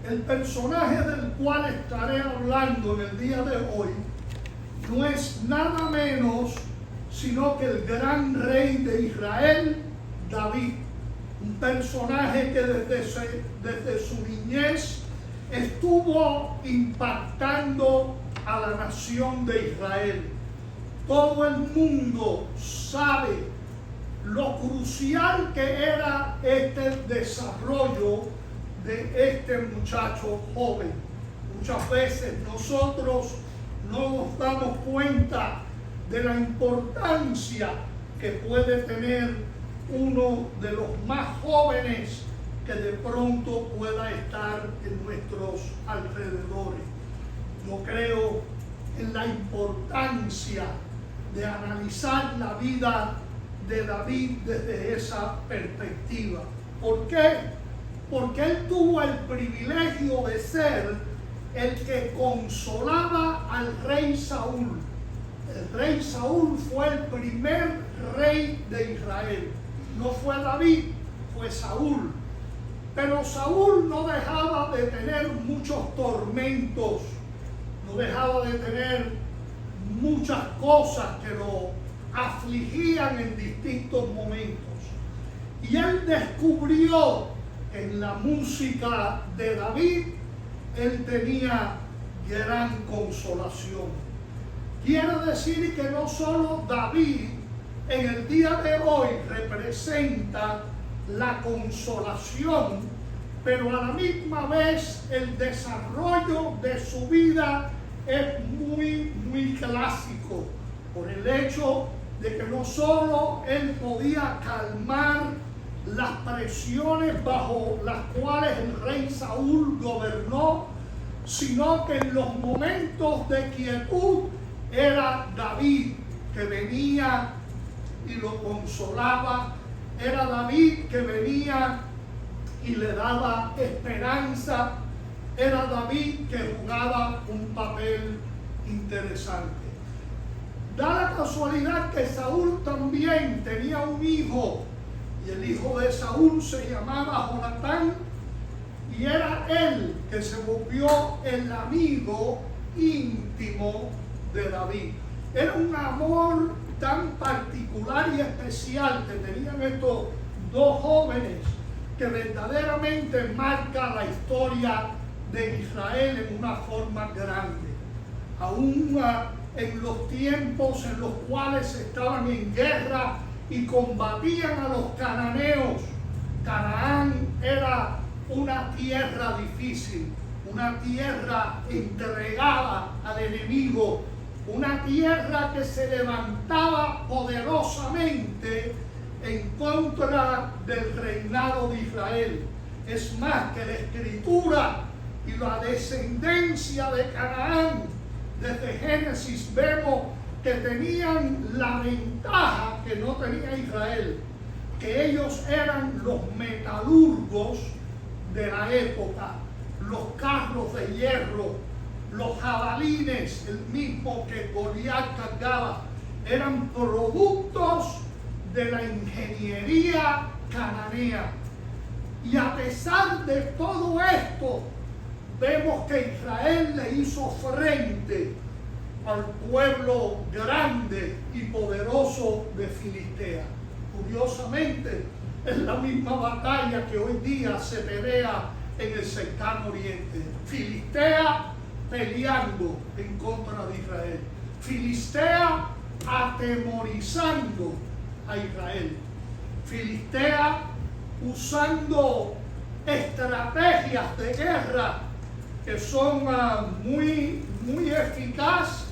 El personaje del cual estaré hablando en el día de hoy no es nada menos sino que el gran rey de Israel, David. Un personaje que desde su niñez estuvo impactando a la nación de Israel. Todo el mundo sabe lo crucial que era este desarrollo de este muchacho joven. Muchas veces nosotros no nos damos cuenta de la importancia que puede tener uno de los más jóvenes que de pronto pueda estar en nuestros alrededores. Yo creo en la importancia de analizar la vida de David desde esa perspectiva. ¿Por qué? Porque él tuvo el privilegio de ser el que consolaba al rey Saúl. El rey Saúl fue el primer rey de Israel. No fue David, fue Saúl. Pero Saúl no dejaba de tener muchos tormentos, no dejaba de tener muchas cosas que lo afligían en distintos momentos. Y él descubrió que en la música de David, él tenía gran consolación. Quiere decir que no solo David en el día de hoy representa la consolación, pero a la misma vez el desarrollo de su vida es muy clásico, por el hecho de que no solo él podía calmar las presiones bajo las cuales el rey Saúl gobernó, sino que en los momentos de quietud era David que venía y lo consolaba, era David que venía y le daba esperanza, era David que jugaba un papel interesante. Da la casualidad que Saúl también tenía un hijo, y el hijo de Saúl se llamaba Jonatán, y era él que se volvió el amigo íntimo de David. Era un amor tan particular y especial que tenían estos dos jóvenes que verdaderamente marca la historia de Israel en una forma grande. Aún en los tiempos en los cuales estaban en guerra y combatían a los cananeos, Canaán era una tierra difícil, una tierra entregada al enemigo, una tierra que se levantaba poderosamente en contra del reinado de Israel. Es más, que la escritura y la descendencia de Canaán, desde Génesis vemos que tenían la ventaja que no tenía Israel, que ellos eran los metalurgos de la época, los carros de hierro, los jabalines, el mismo que Goliat cargaba, eran productos de la ingeniería cananea. Y a pesar de todo esto, vemos que Israel le hizo frente al pueblo grande y poderoso de Filistea. Curiosamente, es la misma batalla que hoy día se pelea en el cercano oriente. Filistea peleando en contra de Israel. Filistea atemorizando a Israel. Filistea usando estrategias de guerra que son muy eficaces,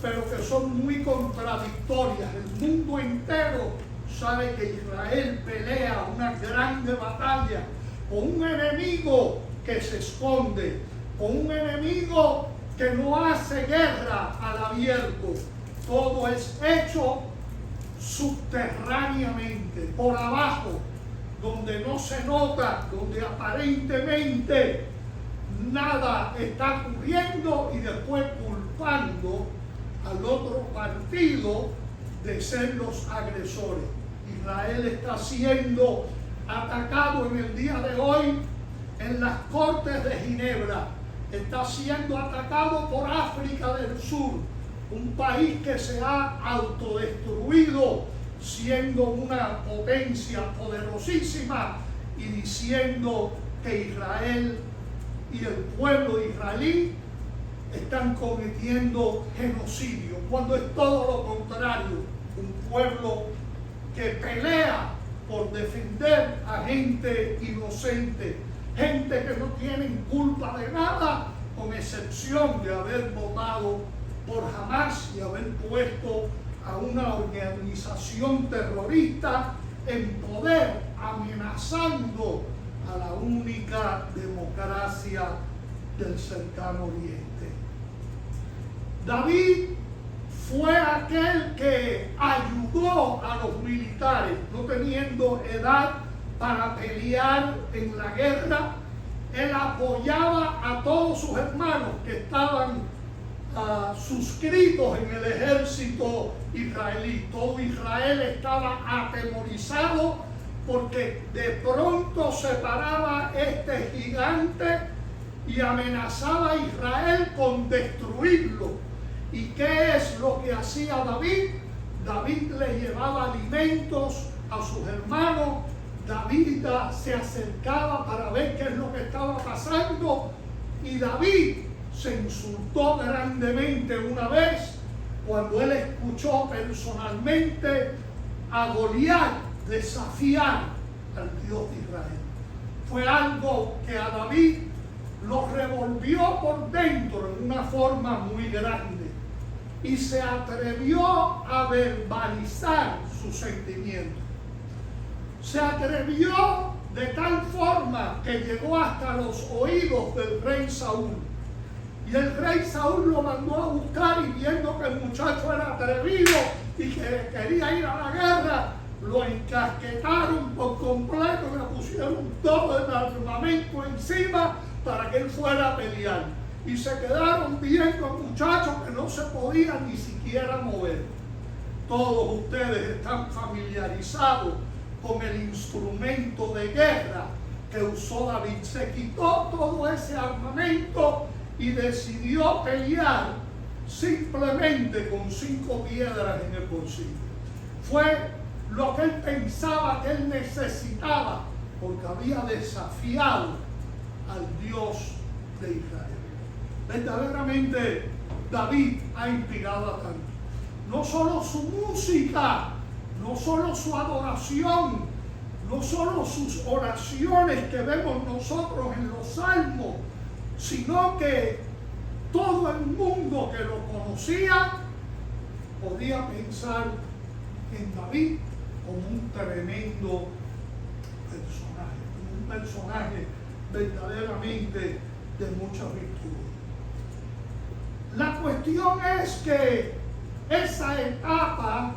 pero que son muy contradictorias. El mundo entero sabe que Israel pelea una grande batalla con un enemigo que se esconde, con un enemigo que no hace guerra al abierto. Todo es hecho subterráneamente, por abajo, donde no se nota, donde aparentemente nada está ocurriendo, y después culpando al otro partido de ser los agresores. Israel está siendo atacado en el día de hoy en las Cortes de Ginebra, está siendo atacado por África del Sur, un país que se ha autodestruido siendo una potencia poderosísima y diciendo que Israel y el pueblo israelí están cometiendo genocidio, cuando es todo lo contrario, un pueblo que pelea por defender a gente inocente, gente que no tienen culpa de nada, con excepción de haber votado por Hamas y haber puesto a una organización terrorista en poder, amenazando a la única democracia del cercano oriente. David fue aquel que ayudó a los militares, no teniendo edad para pelear en la guerra. Él apoyaba a todos sus hermanos que estaban suscritos en el ejército israelí. Todo Israel estaba atemorizado porque de pronto se paraba este gigante y amenazaba a Israel con destruirlo. ¿Y qué es lo que hacía David? David le llevaba alimentos a sus hermanos. David se acercaba para ver qué es lo que estaba pasando. Y David se insultó grandemente una vez cuando él escuchó personalmente a Goliat desafiar al Dios de Israel. Fue algo que a David lo revolvió por dentro en una forma muy grande y se atrevió a verbalizar sus sentimientos. Se atrevió de tal forma que llegó hasta los oídos del rey Saúl. Y el rey Saúl lo mandó a buscar, y viendo que el muchacho era atrevido y que quería ir a la guerra, lo encasquetaron por completo y le pusieron todo el armamento encima para que él fuera a pelear. Y se quedaron viendo al muchacho que no se podía ni siquiera mover. Todos ustedes están familiarizados con el instrumento de guerra que usó David. Se quitó todo ese armamento y decidió pelear simplemente con 5 piedras en el bolsillo. Fue lo que él pensaba que él necesitaba, porque había desafiado al Dios de Israel. Verdaderamente David ha inspirado a tanto. No solo su música, no solo su adoración, no solo sus oraciones que vemos nosotros en los salmos, sino que todo el mundo que lo conocía podía pensar en David como un tremendo personaje, como un personaje verdaderamente de muchas virtudes. La cuestión es que esa etapa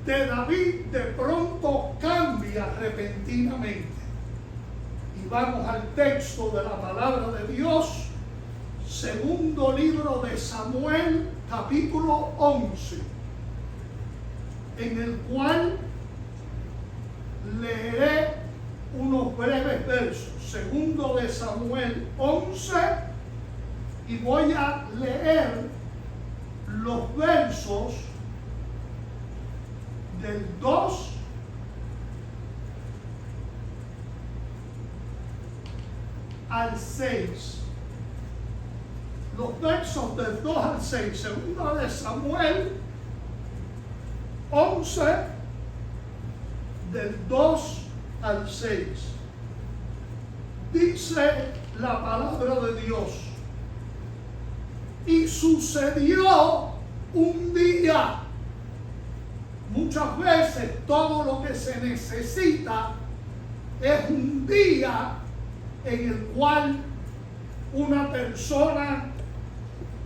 de David de pronto cambia repentinamente. Y vamos al texto de la palabra de Dios, segundo libro de Samuel, capítulo 11, en el cual leeré unos breves versos. Segundo de Samuel 11, y voy a leer los versos del 2 al 6. Los versos del 2 al 6. Segunda de Samuel 11, del 2 al 6. Dice la palabra de Dios: y sucedió un día. Muchas veces todo lo que se necesita es un día en el cual una persona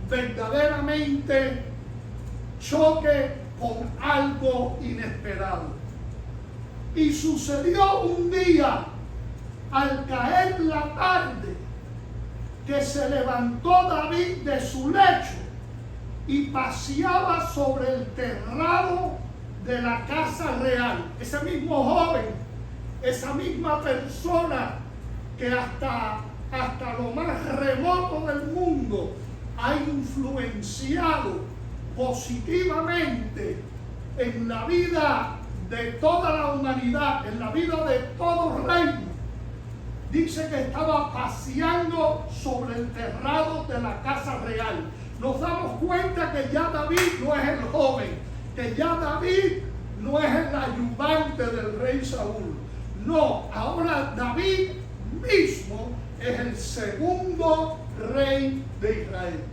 verdaderamente choque con algo inesperado. Y sucedió un día, al caer la tarde, que se levantó David de su lecho y paseaba sobre el terrado de la casa real. Ese mismo joven, esa misma persona que hasta lo más remoto del mundo ha influenciado positivamente en la vida de toda la humanidad, en la vida de todo reino. Dice que estaba paseando sobre el terrado de la casa real. Nos damos cuenta que ya David no es el joven, que ya David no es el ayudante del rey Saúl. No, ahora David mismo es el segundo rey de Israel.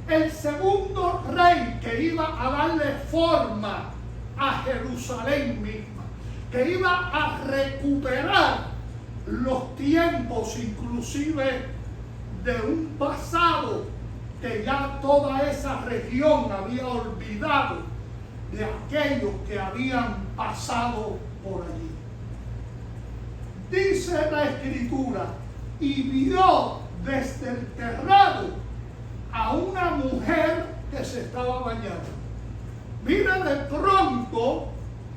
El segundo rey que iba a darle forma a Jerusalén misma, que iba a recuperar los tiempos inclusive de un pasado que ya toda esa región había olvidado de aquellos que habían pasado por allí. Dice la Escritura, y vio desde el terrado a una mujer que se estaba bañando. Mira de pronto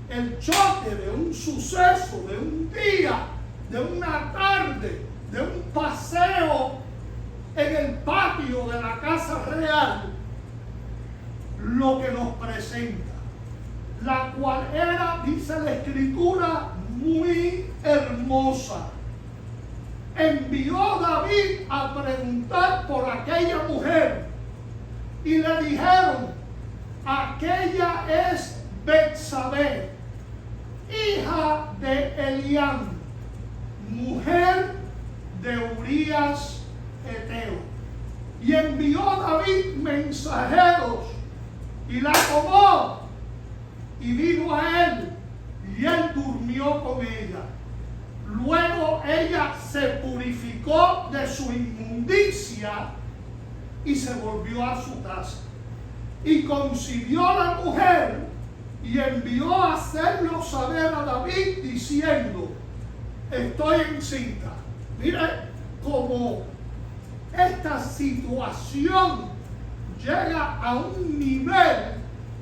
el choque de un suceso, de un día, de una tarde, de un paseo en el patio de la casa real, lo que nos presenta, la cual era, dice la Escritura, muy hermosa. Envió David a preguntar por aquella mujer y le dijeron, aquella es Betsabé, hija de Eliam, mujer de Urías Eteo. Y envió David mensajeros y la tomó y vino a él y él durmió con ella. Luego ella se purificó de su inmundicia y se volvió a su casa. Y concibió la mujer y envió a hacerlo saber a David diciendo, estoy encinta. Mire cómo esta situación llega a un nivel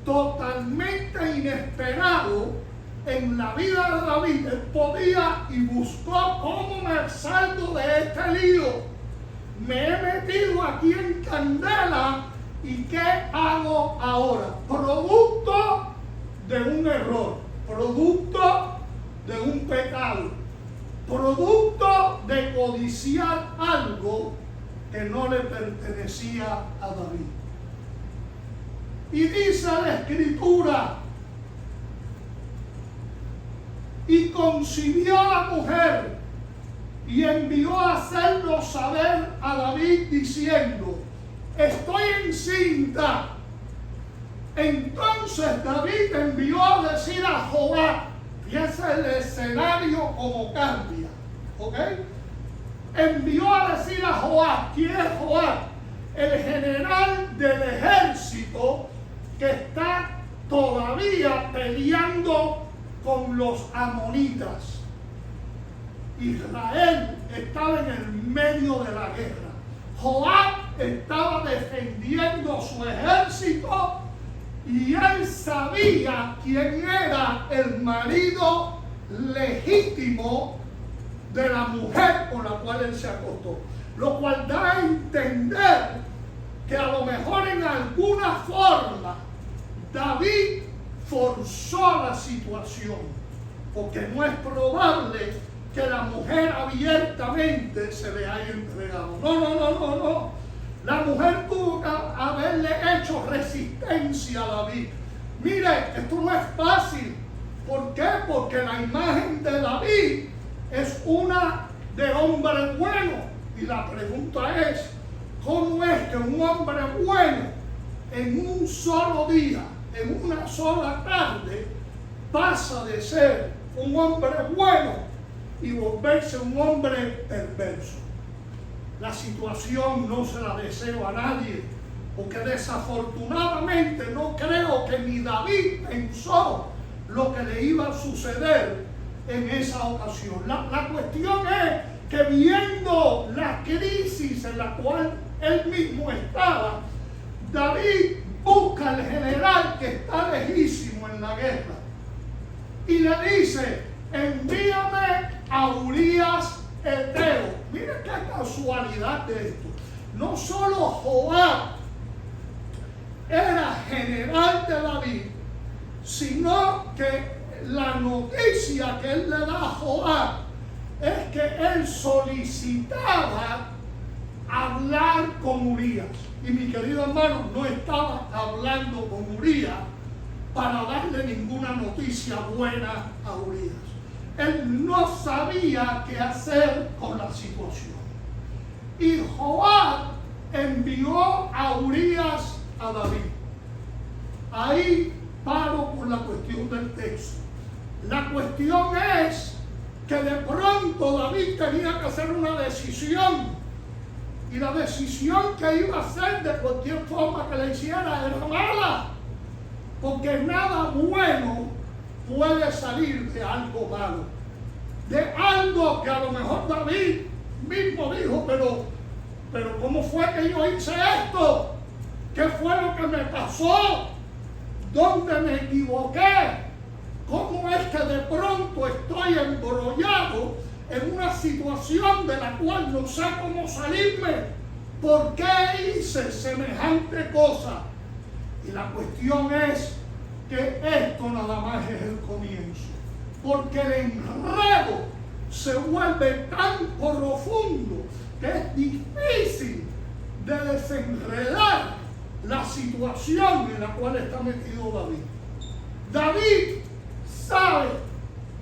totalmente inesperado en la vida de David. Él podía y buscó cómo me salgo de este lío. Me he metido aquí en candela y ¿qué hago ahora? Producto de un error, producto de un pecado, producto de codiciar algo que no le pertenecía a David. Y dice la Escritura, y concibió la mujer y envió a hacerlo saber a David diciendo, estoy encinta. Entonces David envió a decir a Joab, piensa el escenario como cambia, ¿ok? Envió a decir a Joab, ¿quién es Joab? El general del ejército que está todavía peleando con los amonitas. Israel estaba en el medio de la guerra. Joab estaba defendiendo su ejército y él sabía quién era el marido legítimo de la mujer con la cual él se acostó. Lo cual da a entender que a lo mejor en alguna forma David forzó la situación, porque no es probable que la mujer abiertamente se le haya entregado. No. La mujer tuvo que haberle hecho resistencia a David. Mire, esto no es fácil. ¿Por qué? Porque la imagen de David es una de hombre bueno. Y la pregunta es, ¿cómo es que un hombre bueno en un solo día, en una sola tarde, pasa de ser un hombre bueno y volverse un hombre perverso? La situación no se la deseo a nadie, porque desafortunadamente no creo que ni David pensó lo que le iba a suceder en esa ocasión. La cuestión es que viendo la crisis en la cual él mismo estaba, David busca al general que está lejísimo en la guerra y le dice, envíame a Urías heteo. Mira qué casualidad de esto. No solo Joab era general de David, sino que la noticia que él le da a Joab es que él solicitaba hablar con Urías. Y mi querido hermano, no estaba hablando con Urías para darle ninguna noticia buena a Urías. Él no sabía qué hacer con la situación. Y Joab envió a Urías a David. Ahí paro por la cuestión del texto. La cuestión es que de pronto David tenía que hacer una decisión. Y la decisión que iba a hacer de cualquier forma que le hiciera era mala. Porque nada bueno puede salir de algo malo. De algo que a lo mejor David mismo dijo, pero ¿cómo fue que yo hice esto? ¿Qué fue lo que me pasó? ¿Dónde me equivoqué? ¿Cómo es que de pronto estoy embrollado en una situación de la cual no sé cómo salirme? ¿Por qué hice semejante cosa? Y la cuestión es que esto nada más es el comienzo. Porque el enredo se vuelve tan profundo que es difícil de desenredar la situación en la cual está metido David. David sabe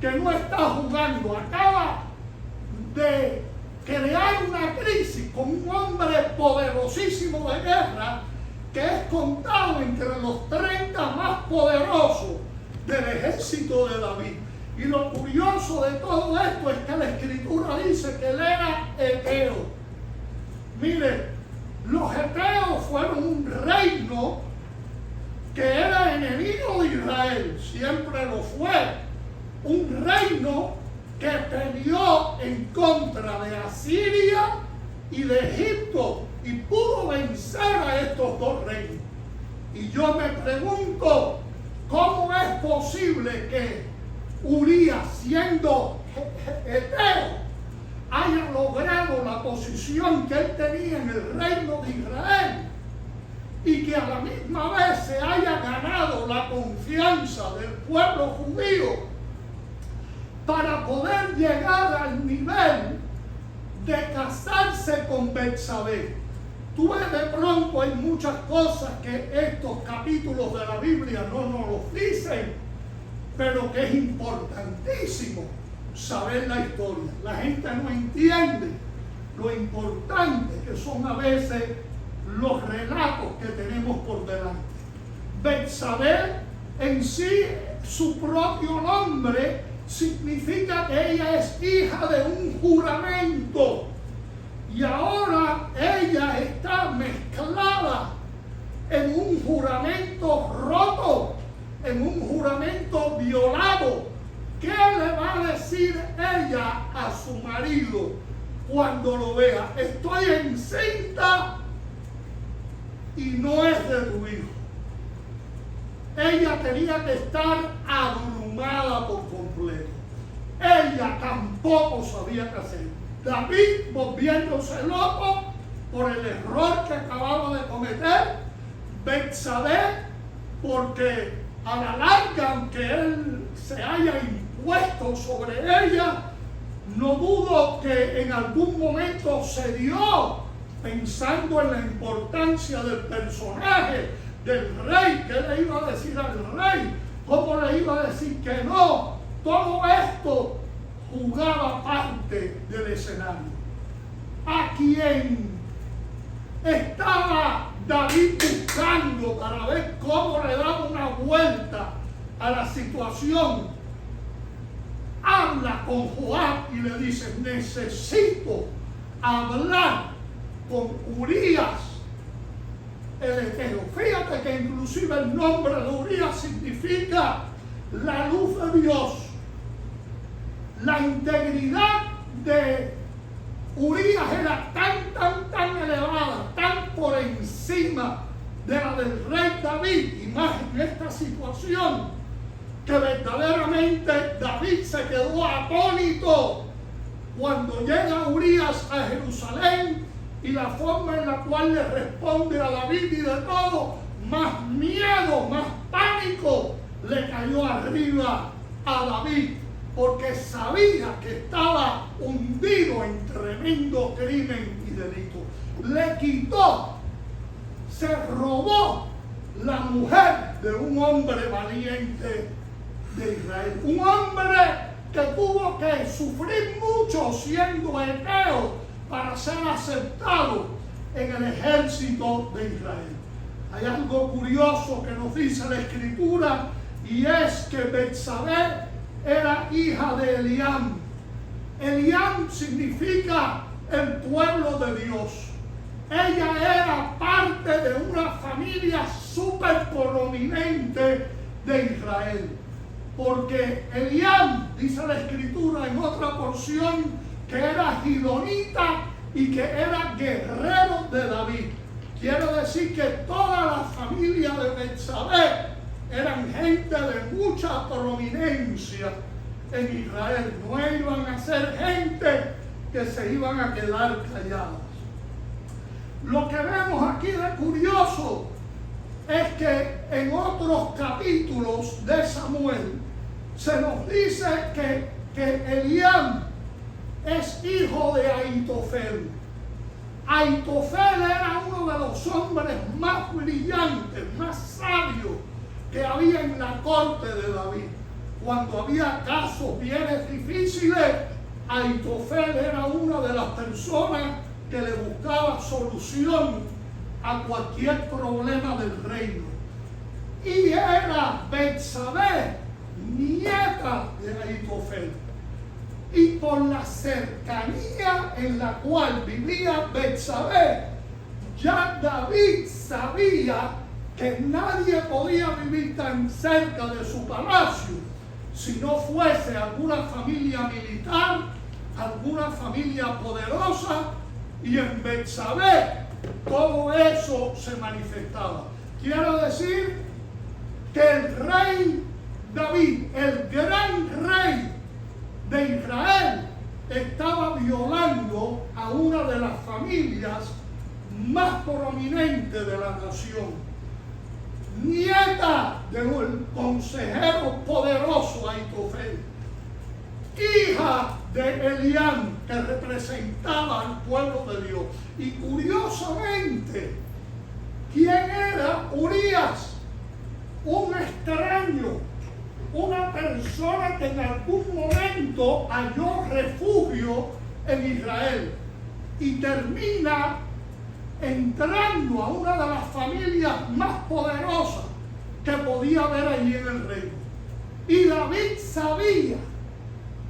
que no está jugando, acaba de crear una crisis con un hombre poderosísimo de guerra que es contado entre los 30 más poderosos del ejército de David. Y lo curioso de todo esto es que la escritura dice que él era heteo. Mire, los heteos fueron un reino que era enemigo de Israel, siempre lo fue. Un reino que peleó en contra de Asiria y de Egipto y pudo vencer a estos dos reinos. Y yo me pregunto, ¿cómo es posible que Urías, siendo heteo, haya logrado la posición que él tenía en el reino de Israel y que a la misma vez se haya ganado la confianza del pueblo judío para poder llegar al nivel de casarse con Betsabé? Tú ves, de pronto hay muchas cosas que estos capítulos de la Biblia no nos los dicen, pero que es importantísimo saber la historia. La gente no entiende lo importante que son a veces los relatos que tenemos por delante. Betsabé en sí, su propio nombre significa que ella es hija de un juramento. Y ahora ella está mezclada en un juramento roto, en un juramento violado. ¿Qué le va a decir ella a su marido cuando lo vea? Estoy encinta y no es de tu hijo. Ella tenía que estar abrumada por completo. Ella tampoco sabía qué hacer. David, volviéndose loco por el error que acababa de cometer. Betsabé, porque a la larga, aunque él se haya impuesto sobre ella, no dudo que en algún momento se dio, pensando en la importancia del personaje, del rey. ¿Qué le iba a decir al rey? ¿Cómo le iba a decir que no? Todo esto jugaba parte del escenario. A quien estaba David buscando para ver cómo le daba una vuelta a la situación, habla con Joab y le dice: necesito hablar con Urías el heteo. Fíjate que inclusive el nombre de Urías significa la luz de Dios. La integridad de Urías era tan elevada, tan por encima de la del rey David, y más en esta situación, que verdaderamente David se quedó atónito cuando llega Urías a Jerusalén y la forma en la cual le responde a David y de todo, más miedo, más pánico le cayó arriba a David, porque sabía que estaba hundido en tremendo crimen y delito. Le quitó, se robó la mujer de un hombre valiente de Israel, un hombre que tuvo que sufrir mucho siendo hebreo para ser aceptado en el ejército de Israel. Hay algo curioso que nos dice la Escritura, y es que Betsabé era hija de Eliam. Eliam significa el pueblo de Dios. Ella era parte de una familia súper prominente de Israel. Porque Eliam, dice la Escritura en otra porción, que era gidonita y que era guerrero de David. Quiere decir que toda la familia de Betsabé eran gente de mucha prominencia en Israel. No iban a ser gente que se iban a quedar callados. Lo que vemos aquí de curioso es que en otros capítulos de Samuel se nos dice que Eliam es hijo de Ahitofel. Ahitofel era uno de los hombres más brillantes, más sabios que había en la corte de David. Cuando había casos bien difíciles, Ahitofel era una de las personas que le buscaba solución a cualquier problema del reino. Y era Betsabé, nieta de Ahitofel. Y por la cercanía en la cual vivía Betsabé, ya David sabía que nadie podía vivir tan cerca de su palacio si no fuese alguna familia militar, alguna familia poderosa, y en Betsabé todo eso se manifestaba. Quiero decir que el rey David, el gran rey de Israel, estaba violando a una de las familias más prominentes de la nación. Nieta del consejero poderoso Ahitofel, hija de Eliam, que representaba al pueblo de Dios. Y curiosamente, ¿quién era Urías? Un extraño, una persona que en algún momento halló refugio en Israel y termina entrando a una de las familias más poderosas que podía haber allí en el reino. Y David sabía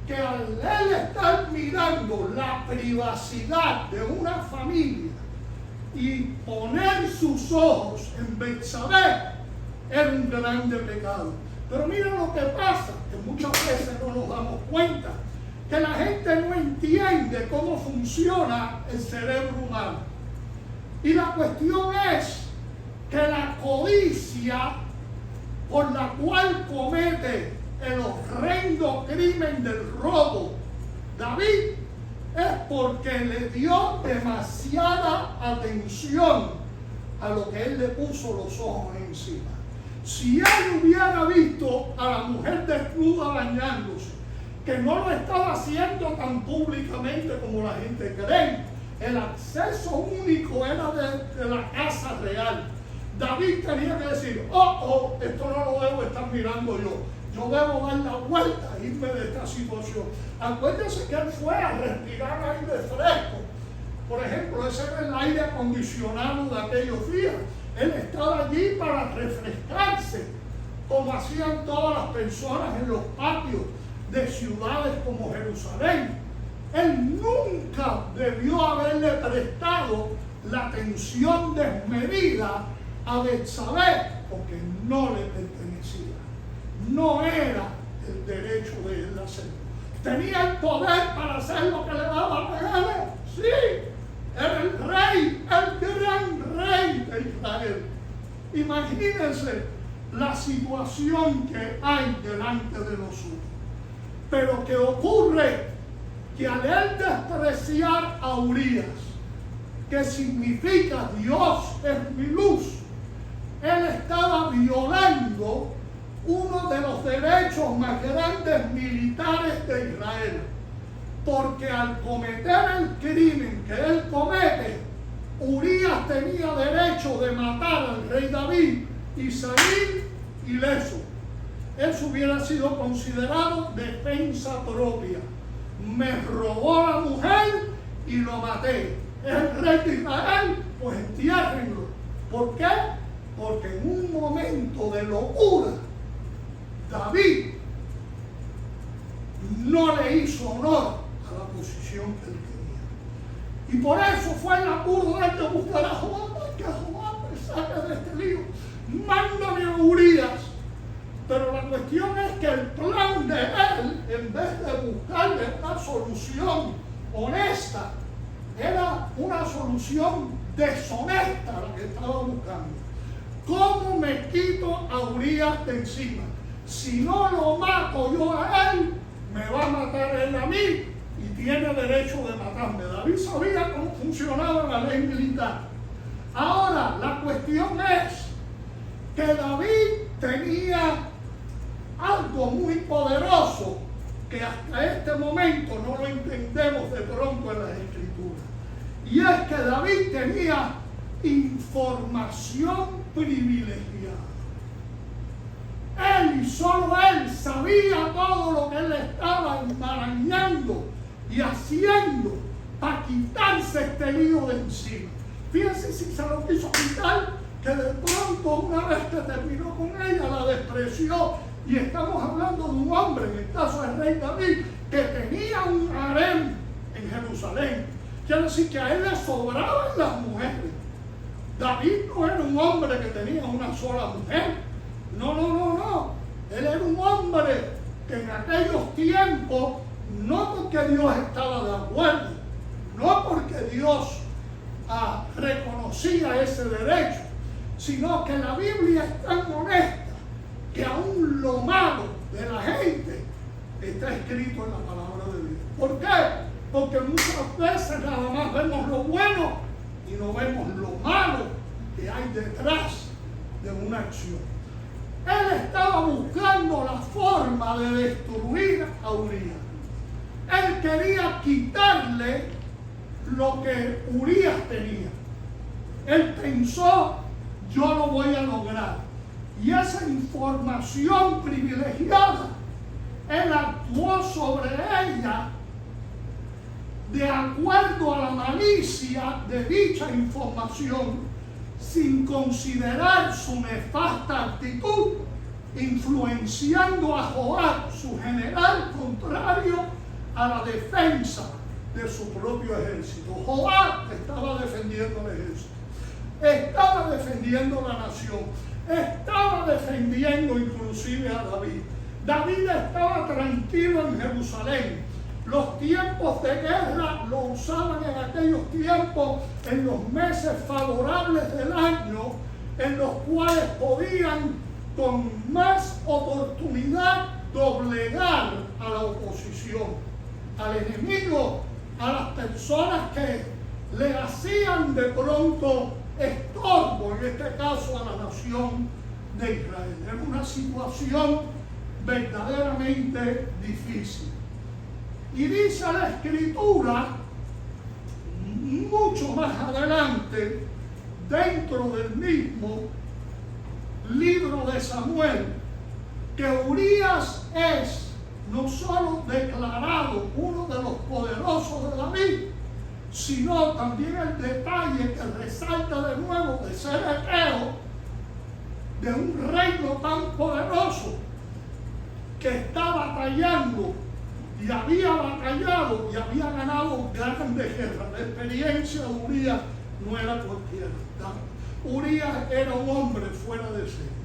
que al él estar mirando la privacidad de una familia y poner sus ojos en Betsabé, era un grande pecado. Pero mira lo que pasa, que muchas veces no nos damos cuenta, que la gente no entiende cómo funciona el cerebro humano. Y la cuestión es que la codicia por la cual comete el horrendo crimen del robo David es porque le dio demasiada atención a lo que él le puso los ojos encima. Si él hubiera visto a la mujer desnuda bañándose, que no lo estaba haciendo tan públicamente como la gente cree, el acceso único era de la casa real. David tenía que decir, esto no lo debo estar mirando yo. Yo debo dar la vuelta e irme de esta situación. Acuérdense que él fue a respirar aire fresco. Por ejemplo, ese era el aire acondicionado de aquellos días. Él estaba allí para refrescarse, como hacían todas las personas en los patios de ciudades como Jerusalén. Él nunca debió haberle prestado la atención desmedida a Betsabé, porque no le pertenecía. No era el derecho de él hacerlo. ¿Tenía el poder para hacer lo que le daba la gana? Sí, era el rey, el gran rey de Israel. Imagínense la situación que hay delante de nosotros. Pero ¿qué ocurre? que al él despreciar a Urías, que significa Dios es mi luz, él estaba violando uno de los derechos más grandes militares de Israel, porque al cometer el crimen que él comete, Urías tenía derecho de matar al rey David y salir ileso. Eso hubiera sido considerado defensa propia. Me robó la mujer y lo maté. Es el rey de Israel, pues entiérrenlo. ¿Por qué? Porque en un momento de locura, David no le hizo honor a la posición que él tenía. Y por eso fue el apuro de él de buscar a Joab, que Joab me saque de este lío. Mándame a Urías. Pero la cuestión es que el plan de él, en vez de buscarle una solución honesta, era una solución deshonesta la que estaba buscando. ¿Cómo me quito a Urías de encima? Si no lo mato yo a él, me va a matar él a mí y tiene derecho de matarme. David sabía cómo funcionaba la ley militar. Ahora, la cuestión es que David tenía algo muy poderoso que hasta este momento no lo entendemos de pronto en las Escrituras. Y es que David tenía información privilegiada. Él y solo él sabía todo lo que él estaba enmarañando y haciendo para quitarse este lío de encima. Fíjense si se lo quiso quitar, que de pronto una vez que terminó con ella la despreció. Y estamos hablando de un hombre, en el caso del rey David, que tenía un harem en Jerusalén. Quiere decir que a él le sobraban las mujeres. David no era un hombre que tenía una sola mujer. No. Él era un hombre que en aquellos tiempos, no porque Dios estaba de acuerdo, no porque Dios reconocía ese derecho, sino que la Biblia es tan honesta que aún lo malo de la gente está escrito en la palabra de Dios. ¿Por qué? Porque muchas veces nada más vemos lo bueno y no vemos lo malo que hay detrás de una acción. Él estaba buscando la forma de destruir a Urías. Él quería quitarle lo que Urías tenía. Él pensó, yo lo voy a lograr. Y esa información privilegiada, él actuó sobre ella de acuerdo a la malicia de dicha información, sin considerar su nefasta actitud, influenciando a Joab, su general, contrario a la defensa de su propio ejército. Joab estaba defendiendo el ejército, estaba defendiendo la nación, estaba defendiendo inclusive a David. David estaba tranquilo en Jerusalén. Los tiempos de guerra lo usaban en aquellos tiempos, en los meses favorables del año, en los cuales podían con más oportunidad doblegar a la oposición, al enemigo, a las personas que le hacían de pronto estorbo, en este caso a la nación de Israel. Era una situación verdaderamente difícil. Y dice la Escritura, mucho más adelante, dentro del mismo libro de Samuel, que Urías es no solo declarado uno de los poderosos de David, sino también el detalle que resalta de nuevo de ser heredero de un reino tan poderoso que está batallando y había batallado y había ganado grandes guerras. La experiencia de Urías no era cualquiera. Urías era un hombre fuera de serie.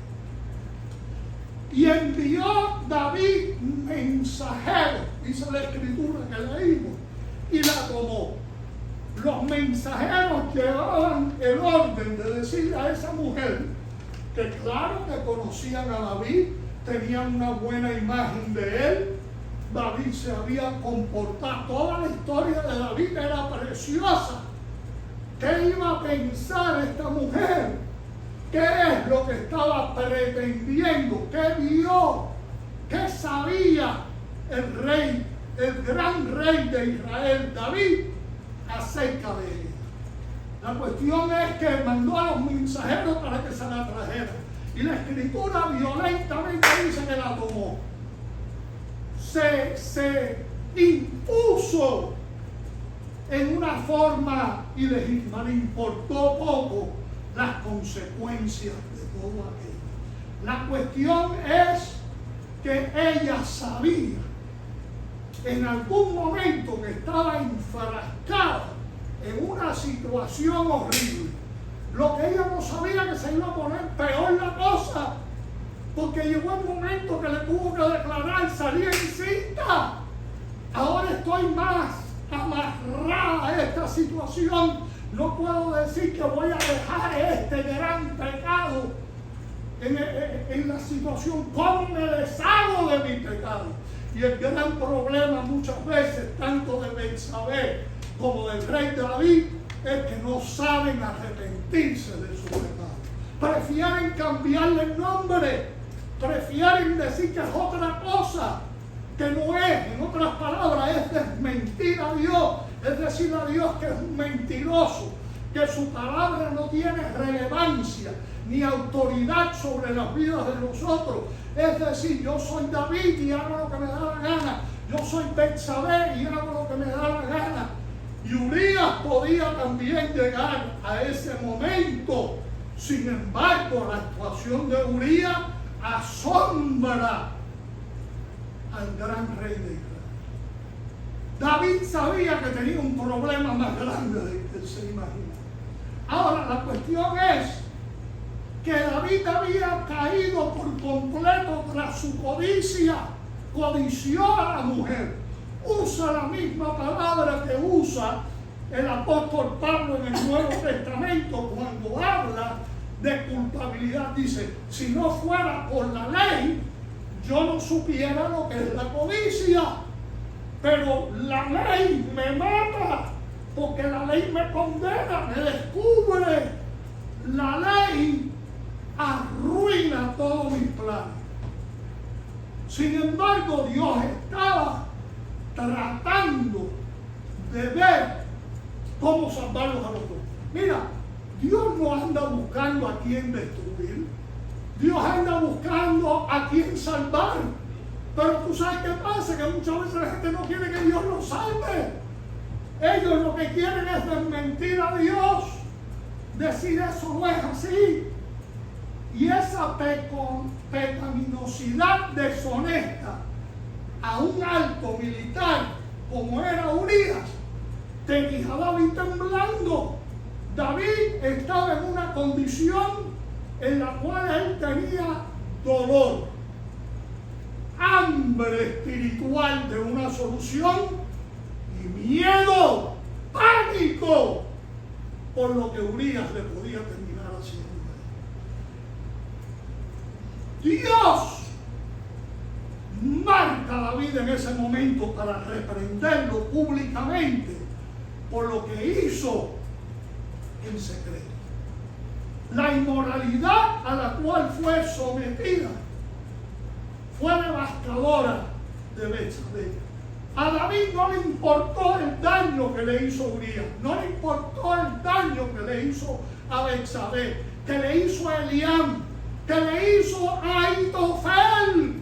Y envió David mensajeros, dice la Escritura que leímos, y la tomó. Los mensajeros llevaban el orden de decirle a esa mujer que claro que conocían a David, tenían una buena imagen de él, David se había comportado. Toda la historia de David era preciosa. ¿Qué iba a pensar esta mujer? ¿Qué es lo que estaba pretendiendo? ¿Qué vio? ¿Qué sabía el rey, el gran rey de Israel, David, acerca de ella? La cuestión es que mandó a los mensajeros para que se la trajeran. Y la escritura violentamente dice que la tomó. Se impuso en una forma ilegítima. Le importó poco las consecuencias de todo aquello. La cuestión es que ella sabía en algún momento que estaba enfrascada en una situación horrible. Lo que ella no sabía, que se iba a poner peor la cosa, porque llegó el momento que le tuvo que declarar: salí encinta. Ahora estoy más amarrada a esta situación. No puedo decir que voy a dejar este gran pecado en la situación. ¿Cómo me deshago de mi pecado? Y el gran problema muchas veces, tanto de Betsabé como del rey David, es que no saben arrepentirse de su pecado. Prefieren cambiarle el nombre, prefieren decir que es otra cosa, que no es. En otras palabras, es desmentir a Dios, es decir a Dios que es un mentiroso, que su palabra no tiene relevancia ni autoridad sobre las vidas de nosotros. Es decir, yo soy David y hago lo que me da la gana. Yo soy Betsabé y hago lo que me da la gana. Y Urías podía también llegar a ese momento. Sin embargo, la actuación de Urías asombra al gran rey de Israel. David sabía que tenía un problema más grande del que se imagina. Ahora, la cuestión es que David había caído por completo tras su codicia. Codició a la mujer. Usa la misma palabra que usa el apóstol Pablo en el Nuevo Testamento cuando habla de culpabilidad. Dice: si no fuera por la ley, yo no supiera lo que es la codicia. Pero la ley me mata, porque la ley me condena, me descubre. La ley arruina todos mis planes. Sin embargo, Dios estaba tratando de ver cómo salvarlos a los dos. Mira, Dios no anda buscando a quién destruir. Dios anda buscando a quién salvar. Pero tú sabes qué pasa, que muchas veces la gente no quiere que Dios los salve. Ellos lo que quieren es desmentir a Dios, decir eso no es así. Y esa pecaminosidad deshonesta a un alto militar como era Urías tenía a David temblando. David estaba en una condición en la cual él tenía dolor, hambre espiritual de una solución y miedo, pánico por lo que Urías le podía terminar haciendo. Dios marca a David en ese momento para reprenderlo públicamente por lo que hizo en secreto. La inmoralidad a la cual fue sometida fue devastadora de Betsabé. A David no le importó el daño que le hizo Urías, no le importó el daño que le hizo a Betsabé, que le hizo a Eliam, que le hizo a Ahitofel,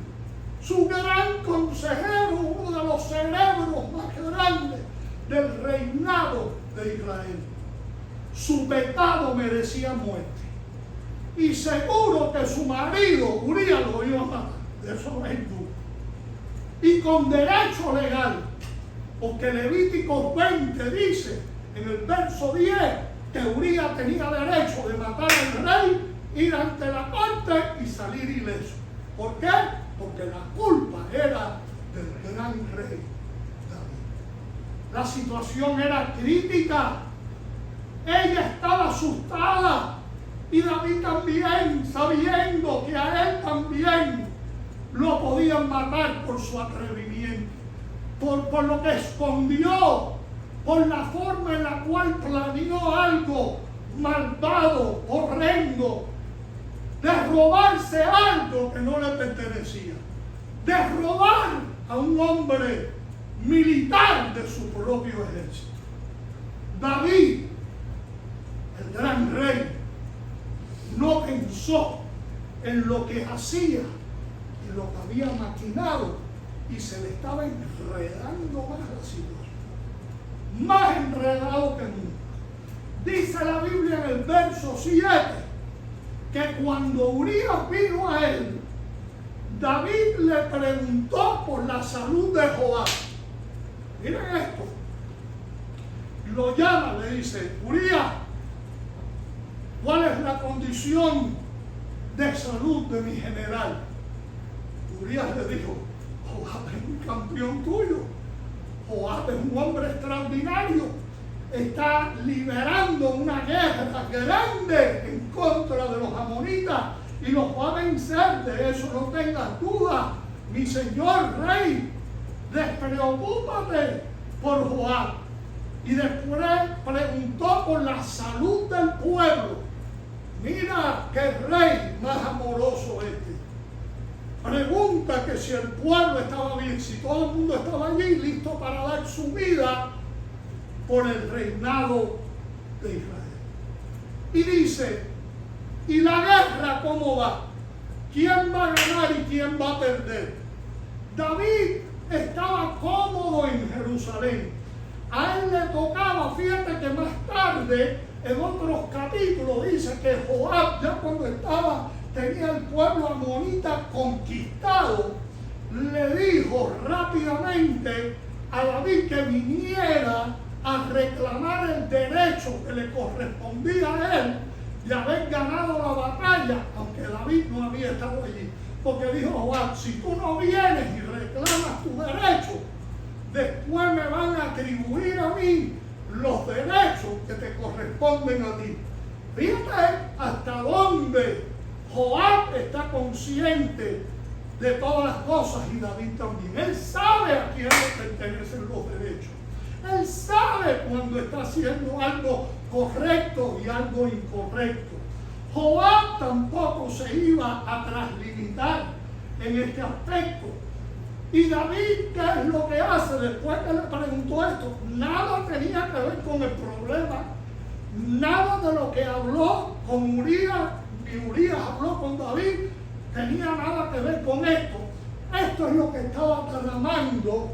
su gran consejero, uno de los cerebros más grandes del reinado de Israel. Su pecado merecía muerte. Y seguro que su marido, Urías, lo iba a matar. De eso no hay duda. Y con derecho legal, porque Levíticos 20 dice en el verso 10 que Urías tenía derecho de matar al rey, ir ante la corte y salir ileso. ¿Por qué? Porque la culpa era del gran rey David. La situación era crítica. Ella estaba asustada y David también, sabiendo que a él también lo podían matar por su atrevimiento. por lo que escondió, por la forma en la cual planeó algo malvado, horrendo, de robarse algo que no le pertenecía, de robar a un hombre militar de su propio ejército. David, el gran rey, no pensó en lo que hacía y lo que había maquinado, y se le estaba enredando más la situación, más enredado que nunca. Dice la Biblia en el verso 7 que cuando Urías vino a él, David le preguntó por la salud de Joab. Miren esto. Lo llama, le dice: Urías, ¿cuál es la condición de salud de mi general? Urías le dijo: Joab es un campeón tuyo. Joab es un hombre extraordinario. Está liderando una guerra grande en contra de los amonitas y los va a vencer, de eso no tengas duda, mi señor rey. Despreocúpate por Joab. Y después preguntó por la salud del pueblo. Mira qué rey más amoroso este. Pregunta que si el pueblo estaba bien, si todo el mundo estaba allí listo para dar su vida por el reinado de Israel. Y dice: ¿y la guerra cómo va? ¿Quién va a ganar y quién va a perder? David estaba cómodo en Jerusalén. A él le tocaba, fíjate que más tarde, en otros capítulos, dice que Joab, ya cuando tenía el pueblo amonita conquistado, le dijo rápidamente a David que viniera a reclamar el derecho que le correspondía a él de haber ganado la batalla, aunque David no había estado allí. Porque dijo Joab: si tú no vienes y reclamas tu derecho, después me van a atribuir a mí los derechos que te corresponden a ti. Fíjate hasta dónde Joab está consciente de todas las cosas, y David también. Él sabe a quién le pertenecen los derechos. Él sabe cuando está haciendo algo correcto y algo incorrecto. Joab tampoco se iba a traslimitar en este aspecto. Y David, ¿qué es lo que hace? Después que le preguntó esto, nada tenía que ver con el problema, nada de lo que habló con Urías, y Urías habló con David, tenía nada que ver con esto. Esto es lo que estaba tramando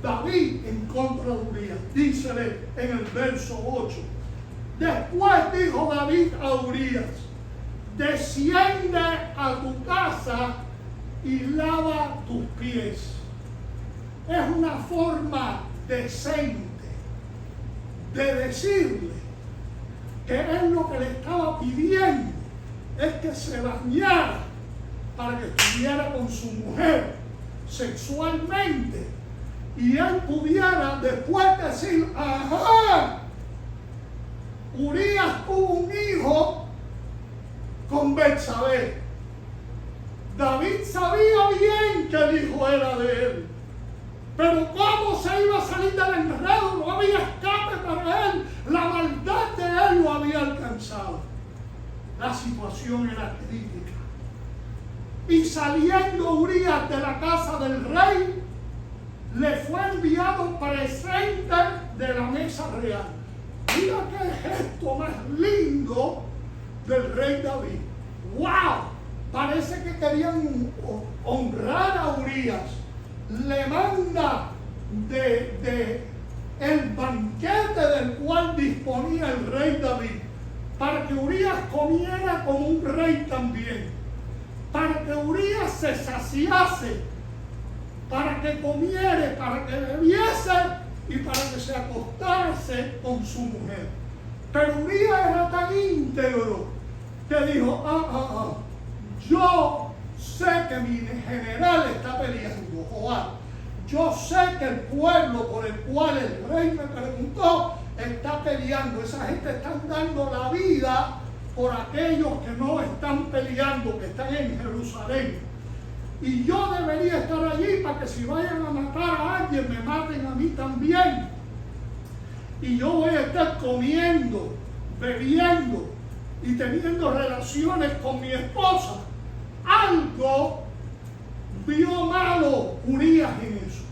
David en contra de Urías. Dícele en el verso 8. Después dijo David a Urías: desciende a tu casa y lava tus pies. Es una forma decente de decirle que él lo que le estaba pidiendo es que se bañara para que estuviera con su mujer sexualmente y él pudiera después decir: ajá, Urías tuvo un hijo con Betsabé. David sabía bien que el hijo era de él, pero ¿cómo se iba a salir del enredo? No había escape para él. La maldad de él lo había alcanzado. La situación era crítica. Y saliendo Urías de la casa del rey, le fue enviado presente de la mesa real. Mira qué gesto más lindo del rey David. ¡Wow! Parece que querían honrar a Urías. Le manda de el banquete del cual disponía el rey David, para que Urías comiera como un rey también, para que Urías se saciase, para que comiere, para que bebiese y para que se acostase con su mujer. Pero Urías era tan íntegro que dijo: yo sé que mi general está peleando, Joab. Yo sé que el pueblo por el cual el rey me preguntó está peleando. Esa gente está dando la vida por aquellos que no están peleando, que están en Jerusalén. Y yo debería estar allí para que si vayan a matar a alguien, me maten a mí también. Y yo voy a estar comiendo, bebiendo y teniendo relaciones con mi esposa. Algo vio malo Urías en eso.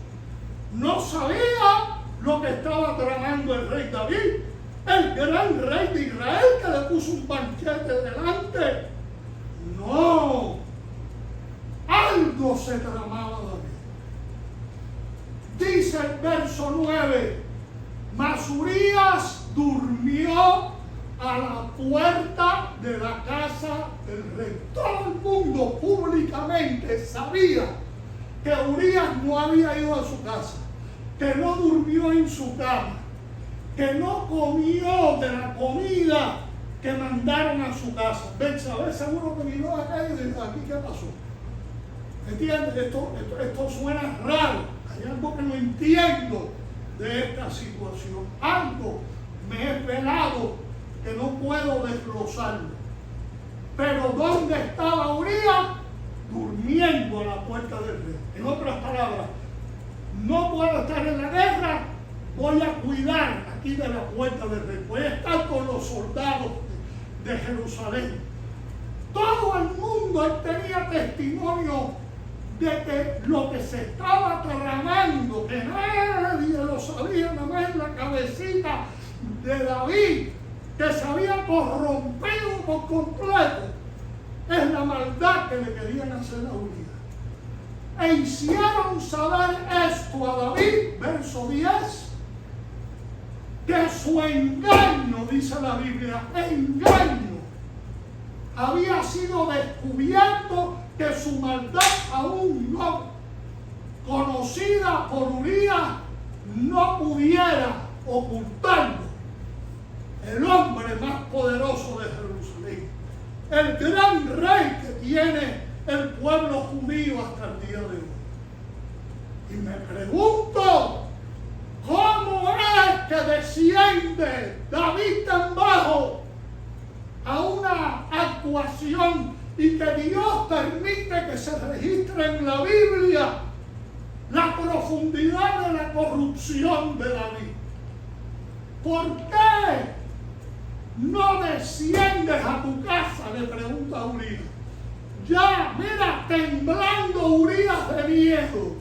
No sabía lo que estaba tramando el rey David, el gran rey de Israel, que le puso un banquete delante. No, algo se tramaba David. Dice el verso 9, mas Urías durmió a la puerta de la casa del rey. Todo el mundo públicamente sabía que Urías no había ido a su casa, que no durmió en su cama, que no comió de la comida que mandaron a su casa. Betsabé seguro que miró acá y dijo, ¿aquí qué pasó? ¿Entiendes? Esto suena raro. Hay algo que no entiendo de esta situación. Algo me he velado que no puedo desglosarlo. Pero ¿dónde estaba Urías? Durmiendo a la puerta del rey. En otras palabras, no puedo estar en la guerra, voy a cuidar aquí de la puerta del rey. Voy a estar con los soldados de Jerusalén. Todo el mundo tenía testimonio de que lo que se estaba tramando, que nadie lo sabía, nada más en la cabecita de David, que se había corrompido por completo, es la maldad que le querían hacer a Urías. E hicieron saber esto a David, verso 10, que su engaño, dice la Biblia, engaño, había sido descubierto, que su maldad aún no conocida por Urías no pudiera ocultarlo. El hombre más poderoso de Jerusalén, el gran rey que tiene el pueblo judío hasta el día de hoy. Y me pregunto, ¿cómo es que desciende David tan bajo a una actuación y que Dios permite que se registre en la Biblia la profundidad de la corrupción de David? ¿Por qué no desciendes a tu casa?, le pregunta a Urías. Ya, mira, temblando Urías de miedo,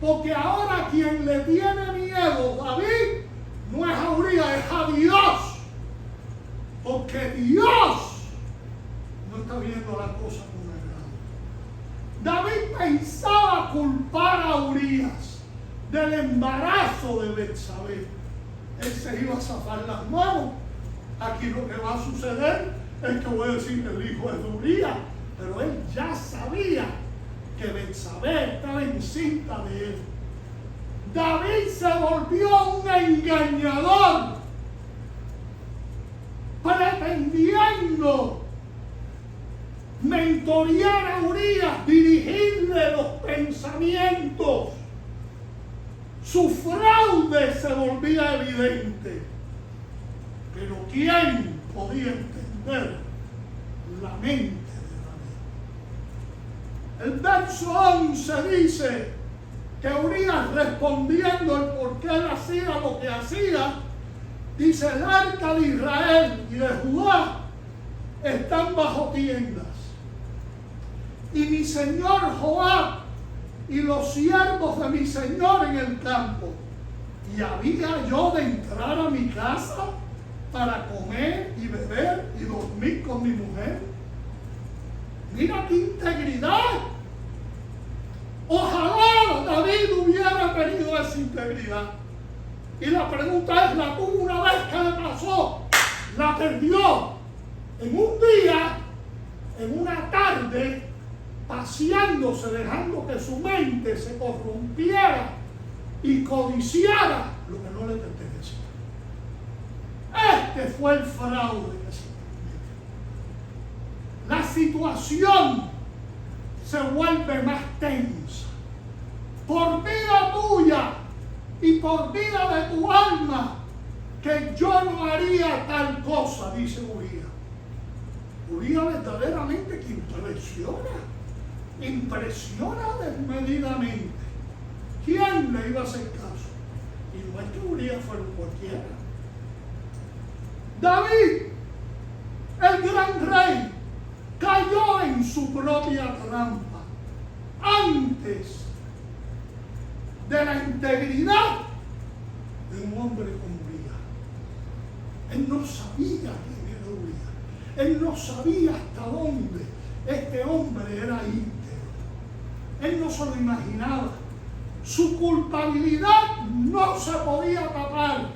porque ahora quien le tiene miedo David no es a Urías, es a Dios, porque Dios no está viendo la cosa con agrado. David pensaba culpar a Urías del embarazo de Betsabé. Él se iba a zafar las manos. Aquí lo que va a suceder es que voy a decir que el hijo es de Urías, pero él ya sabía que Betsabé estaba encinta de él. David se volvió un engañador, pretendiendo mentorear a Urías, dirigirle los pensamientos. Su fraude se volvía evidente. Pero ¿quién podía entender la mente de David? El verso 11 dice que Urías, respondiendo el por qué él hacía lo que hacía, dice: el arca de Israel y de Judá están bajo tiendas, y mi señor Joab y los siervos de mi señor en el campo. ¿Y había yo de entrar a mi casa para comer y beber y dormir con mi mujer? Mira qué integridad. Ojalá David hubiera tenido esa integridad. Y la pregunta es: ¿la tuvo una vez que le pasó? ¿La perdió? En un día, en una tarde, paseándose, dejando que su mente se corrompiera y codiciara lo que no le pertenecía. Este fue el fraude que se cometió. La situación se vuelve más tensa. Por vida tuya y por vida de tu alma, que yo no haría tal cosa, dice Urías. Urías verdaderamente que impresiona. impresiona desmedidamente. ¿Quién le iba a hacer caso? Y no es que Urías fuera cualquiera. David, el gran rey, cayó en su propia trampa antes de la integridad de un hombre como Urías. Él no sabía quién era Urías. Él no sabía hasta dónde este hombre era íntegro. Él no se lo imaginaba. Su culpabilidad no se podía tapar.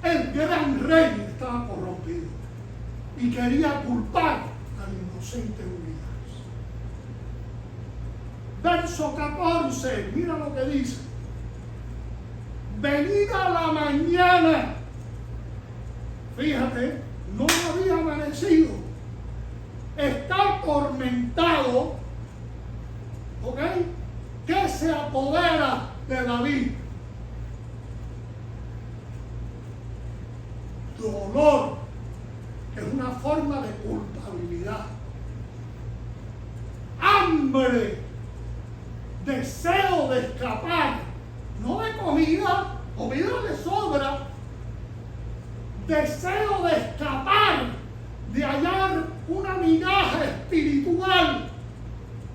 El gran rey estaba corrompido y quería culpar al inocente Urías. Verso 14, mira lo que dice. Venida la mañana, fíjate, no había amanecido, está atormentado, ¿ok? ¿Qué se apodera de David? Dolor, que es una forma de culpabilidad. Hambre, deseo de escapar, no de comida, comida de sobra, deseo de escapar, de hallar una migaja espiritual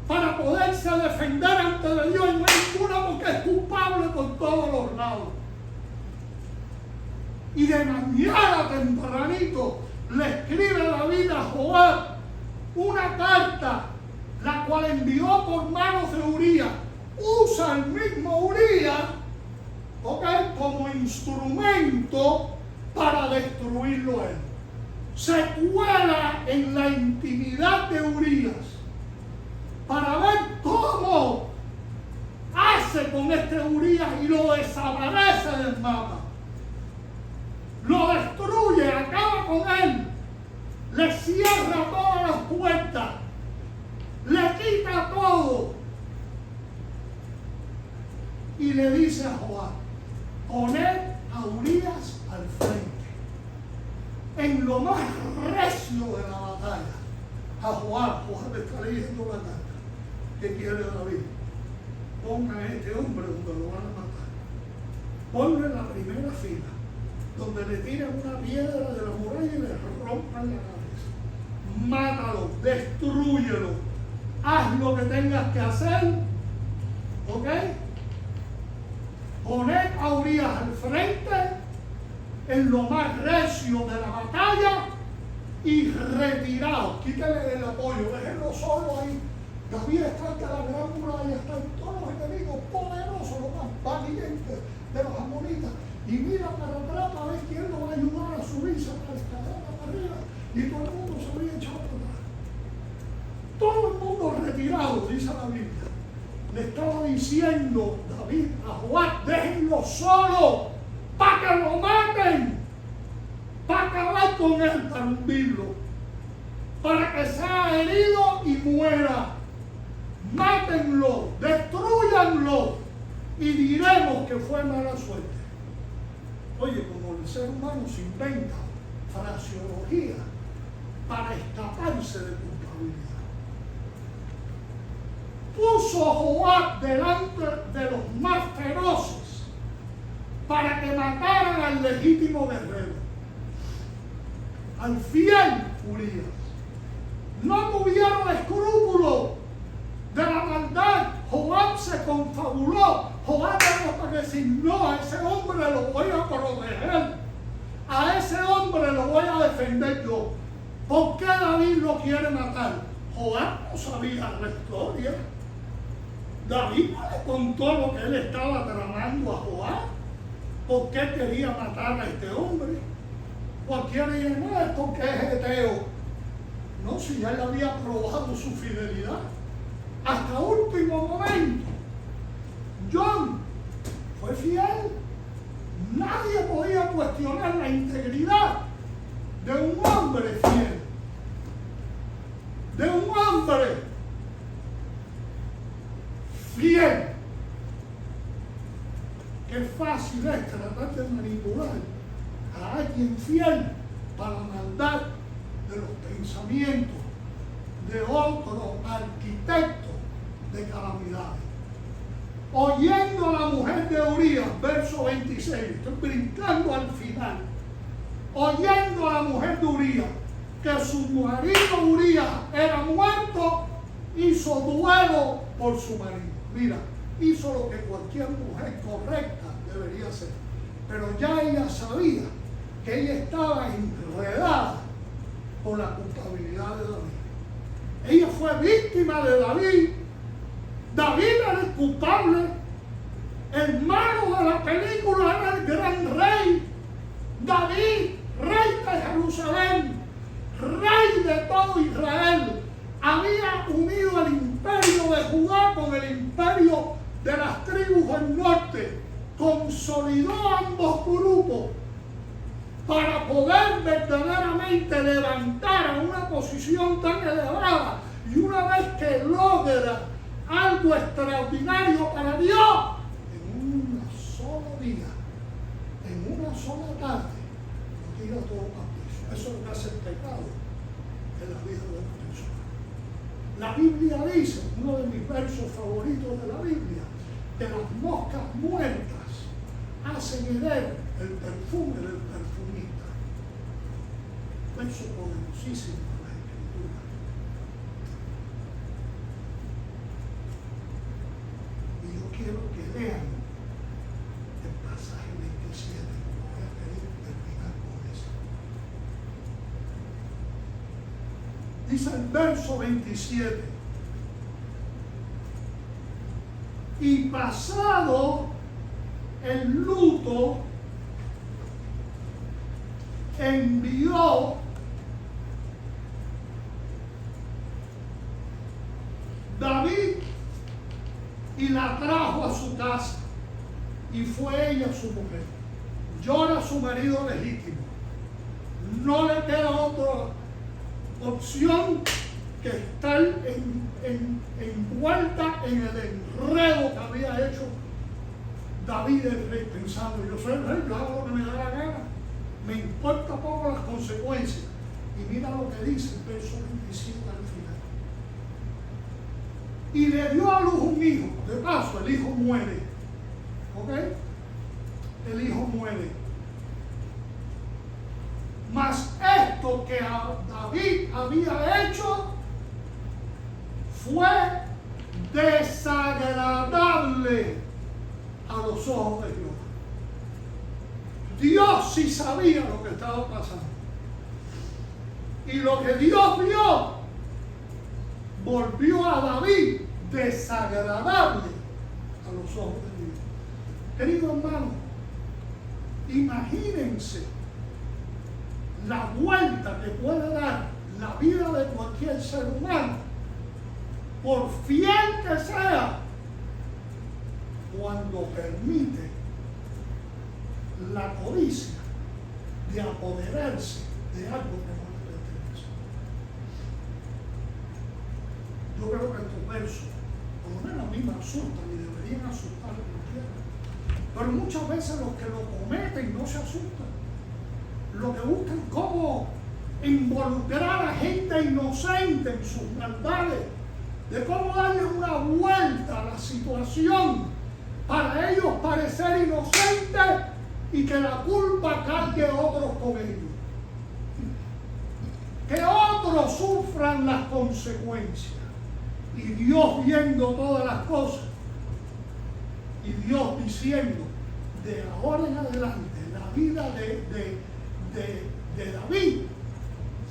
para poderse defender ante Dios y no hay ninguna porque es culpable por todos los lados. Y de mañana tempranito le escribe David a Joab una carta, la cual envió por manos de Urías. Usa el mismo Urías, ¿ok?, como instrumento para destruirlo a él. Se cuela en la intimidad de Urías para ver cómo hace con este Urías y lo desaparece del mapa. Lo destruye, acaba con él, le cierra todas las puertas, le quita todo y le dice a Joab: poned a Urías al frente, en lo más recio de la batalla. A Joab está leyendo la carta. ¿Qué quiere David? Pongan a este hombre donde lo van a matar. Ponlo en la primera fila, donde le tiran una piedra de la muralla y le rompan la cabeza. Mátalo, destrúyelo, haz lo que tengas que hacer, ¿ok? Poned a Urías al frente, en lo más recio de la batalla, y retiraos, quítale el apoyo, déjenlo solo ahí. David está ante la gran muralla, están todos los enemigos poderosos, los más valientes de los amonitas. Y mira para atrás para ver quién lo va a ayudar a subirse a la escalera para arriba. Y todo el mundo se había echado para atrás. Todo el mundo retirado, dice la Biblia. Le estaba diciendo David a Joab: déjenlo solo, para que lo maten, para acabar con él, para hundirlo, para que sea herido y muera. Mátenlo, destruyanlo y diremos que fue mala suerte. Oye, como el ser humano se inventa fraseología para escaparse de culpabilidad. Puso a Joab delante de los más feroces para que mataran al legítimo guerrero, al fiel Urías. No tuvieron escrúpulos de la maldad. Joab se confabuló. Joab era para decir: no, a ese hombre lo voy a proteger, a ese hombre lo voy a defender yo. ¿Por qué David lo quiere matar? Joab no sabía la historia. David no le contó lo que él estaba tramando a Joab. ¿Por qué quería matar a este hombre? Cualquiera dice: no, es porque es eteo. No, si ya él había probado su fidelidad hasta último momento. John fue fiel. Nadie podía cuestionar la integridad de un hombre fiel, de un hombre fiel. Qué fácil es tratar de manipular a alguien fiel para la maldad de los pensamientos de otro arquitecto de calamidades. Oyendo a la mujer de Urías, verso 26, estoy brincando al final. Oyendo a la mujer de Urías que su marido Urías era muerto, hizo duelo por su marido. Mira, hizo lo que cualquier mujer correcta debería hacer. Pero ya ella sabía que ella estaba enredada por la culpabilidad de David. Ella fue víctima de David. David era el culpable. El malo de la película era el gran rey. David, rey de Jerusalén, rey de todo Israel, había unido el imperio de Judá con el imperio de las tribus del norte. Consolidó ambos grupos para poder verdaderamente levantar a una posición tan elevada. Y una vez que logra algo extraordinario para Dios, en un solo día, en una sola tarde, lo tira todo a piso. Eso es lo que hace el pecado en la vida de una persona. La Biblia dice, uno de mis versos favoritos de la Biblia, que las moscas muertas hacen herer el perfume del perfumista. Verso poderosísimo de la Escritura. Y yo quiero que lean el pasaje 27, voy a querer terminar con eso. Dice el verso 27, y pasado el luto, envió David y la trajo a su casa, y fue ella su mujer. Llora su marido legítimo. No le queda otra opción que estar envuelta en el enredo que había hecho David el rey, pensando, yo soy el rey, yo hago lo que me da la gana, me importa poco las consecuencias. Y mira lo que dice el verso 27 al final. Y le dio a luz un hijo. De paso, el hijo muere. ¿Ok? El hijo muere. Mas esto que a David había hecho fue desagradable a los ojos de Dios. Dios sí sabía lo que estaba pasando. Y lo que Dios vio volvió a David desagradable a los ojos de Dios. Querido hermano, imagínense la vuelta que puede dar la vida de cualquier ser humano, por fiel que sea, cuando permite la codicia de apoderarse de algo que no le pertenece. Yo creo que estos versos, por lo menos a mí me asustan y deberían asustar a cualquiera. Pero muchas veces los que lo cometen no se asustan. Lo que buscan es cómo involucrar a gente inocente en sus maldades, de cómo darle una vuelta a la situación para ellos parecer inocentes y que la culpa cargue a otros con ellos. Que otros sufran las consecuencias. Y Dios viendo todas las cosas. Y Dios diciendo, de ahora en adelante, la vida de David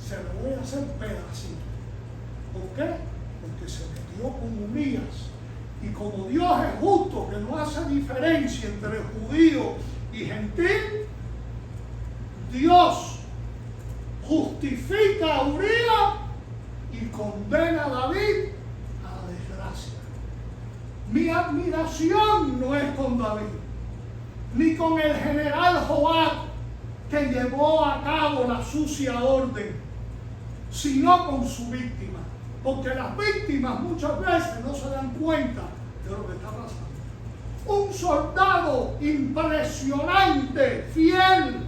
se lo voy a hacer pedacito. ¿Por qué? Porque se metió con Urías. Y como Dios es justo, que no hace diferencia entre judío y gentil, Dios justifica a Urías y condena a David a la desgracia. Mi admiración no es con David, ni con el general Joab, que llevó a cabo la sucia orden, sino con su víctima. Porque las víctimas muchas veces no se dan cuenta de lo que está pasando. Un soldado impresionante, fiel.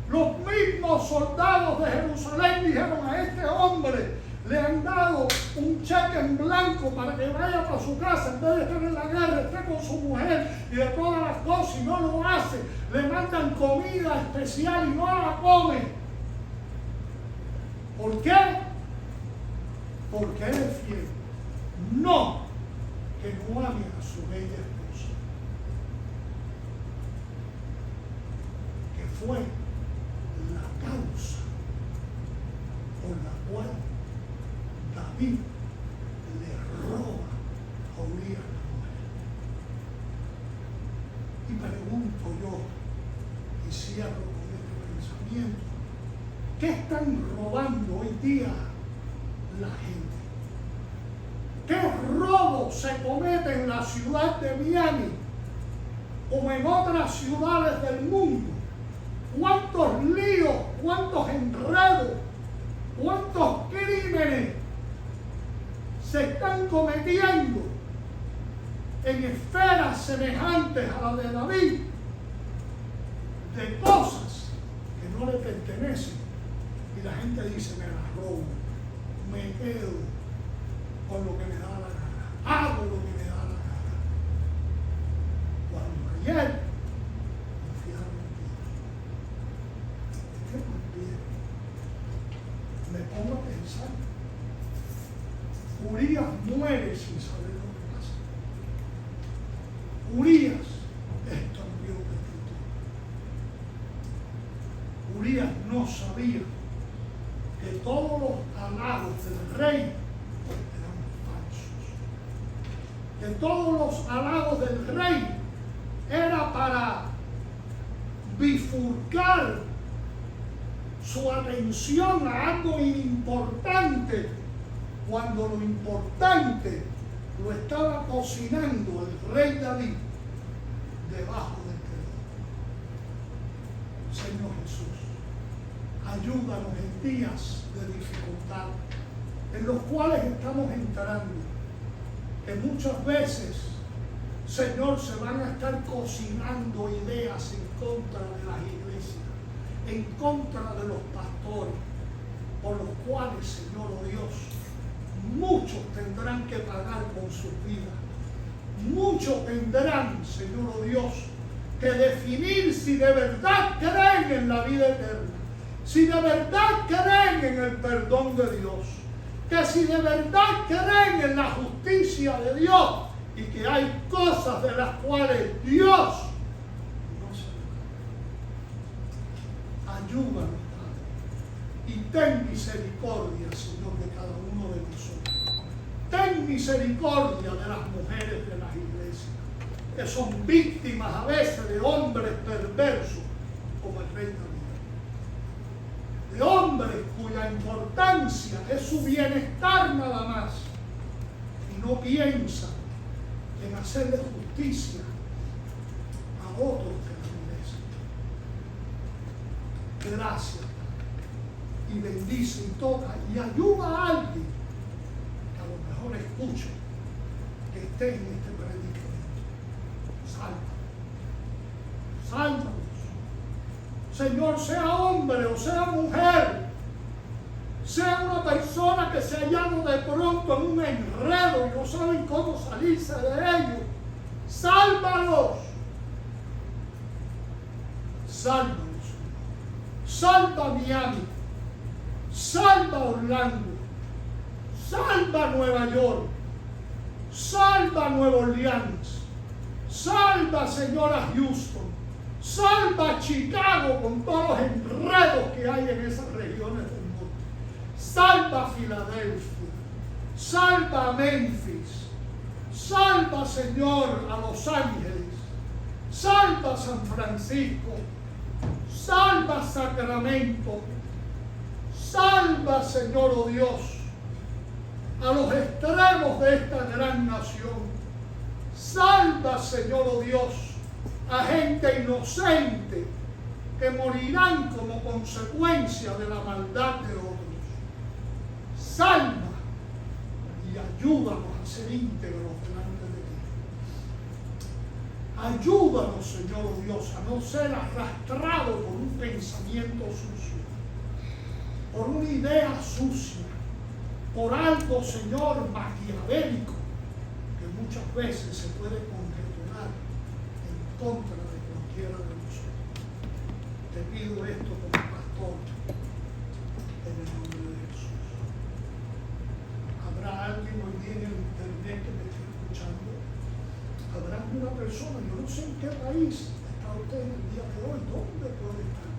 Los mismos soldados de Jerusalén dijeron a este hombre le han dado un cheque en blanco para que vaya para su casa, en vez de estar en la guerra, esté con su mujer y de todas las cosas, y no lo hace. Le mandan comida especial y no la come. ¿Por qué? Porque él es fiel. No que no ame a su bella esposa, que fue la causa por la cual David le roba a Urías la mujer. Y pregunto yo, y cierro con este pensamiento, ¿qué están robando hoy día la gente? ¿Qué robo se comete en la ciudad de Miami como en otras ciudades del mundo? ¿Cuántos líos, cuántos enredos, cuántos crímenes se están cometiendo en esferas semejantes a la de David, de cosas que no le pertenecen? Y la gente dice, me las robo, me quedo con lo que me da la gana, hago lo que me da la gana. Cuando ayer confiaron en Dios, ¿qué más bien? Me pongo a pensar, Urías muere sin saber lo que pasa. Urías es cambió de actitud. Urías no sabía que todos los halagos del rey que todos los halagos del rey era para bifurcar su atención a algo importante, cuando lo importante lo estaba cocinando el rey David debajo del telón. Señor Jesús, ayúdanos en días de dificultad en los cuales estamos entrando, que muchas veces, Señor, se van a estar cocinando ideas en contra de las iglesias, en contra de los pastores, por los cuales, Señor, oh Dios, muchos tendrán que pagar con sus vidas. Muchos tendrán, Señor, oh Dios, que definir si de verdad creen en la vida eterna, si de verdad creen en el perdón de Dios, que si de verdad creen en la justicia de Dios y que hay cosas de las cuales Dios no se encarga. Ayúdanos, Padre, y ten misericordia, Señor, de cada uno de nosotros. Ten misericordia de las mujeres de las iglesias, que son víctimas a veces de hombres perversos como el rey David. De hombres cuya importancia es su bienestar nada más y no piensan en hacerle justicia a otros que la merecen. Gracias, Padre, y bendice y toca y ayuda a alguien que a lo mejor escuche, que esté en este predicamento. Sálvanos. Señor, sea hombre o sea mujer, sea una persona que se ha hallado de pronto en un enredo y no saben cómo salirse de ello, sálvalos. Sálvanos, Señor. Salva Miami, salva Orlando, salva Nueva York, salva Nueva Orleans, salva, Señor, a Houston. Salva a Chicago con todos los enredos que hay en esas regiones del mundo. Salva a Filadelfia. Salva a Memphis. Salva, Señor, a Los Ángeles. Salva a San Francisco. Salva a Sacramento. Salva, Señor, oh Dios, a los extremos de esta gran nación. Salva, Señor, oh Dios, a gente inocente que morirán como consecuencia de la maldad de otros. Salva y ayúdanos a ser íntegros delante de ti. Ayúdanos, Señor oh Dios, a no ser arrastrados por un pensamiento sucio, por una idea sucia, por algo, Señor, maquiavélico, que muchas veces se puede conjeturar en contra de cualquiera de nosotros. Te pido esto como pastor, en el nombre de Jesús. ¿Habrá alguien hoy día en el internet que me esté escuchando? ¿Habrá una persona? Yo no sé en qué país está usted en el día de hoy. ¿Dónde puede estar?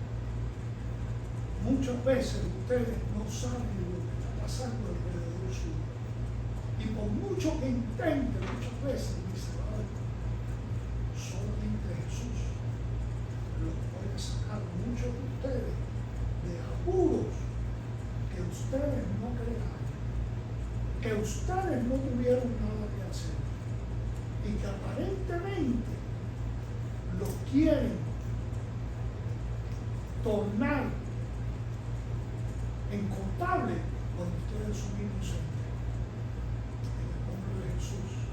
Muchas veces ustedes no saben lo que está pasando alrededor suyo. Y por mucho que intenten, muchas veces dicen, "Ay, solamente Jesús los puede sacar muchos de ustedes de apuros que ustedes no crearon, que ustedes no tuvieron nada que hacer y que aparentemente los quieren tornar en culpables cuando ustedes son inocentes". En el nombre de Jesús,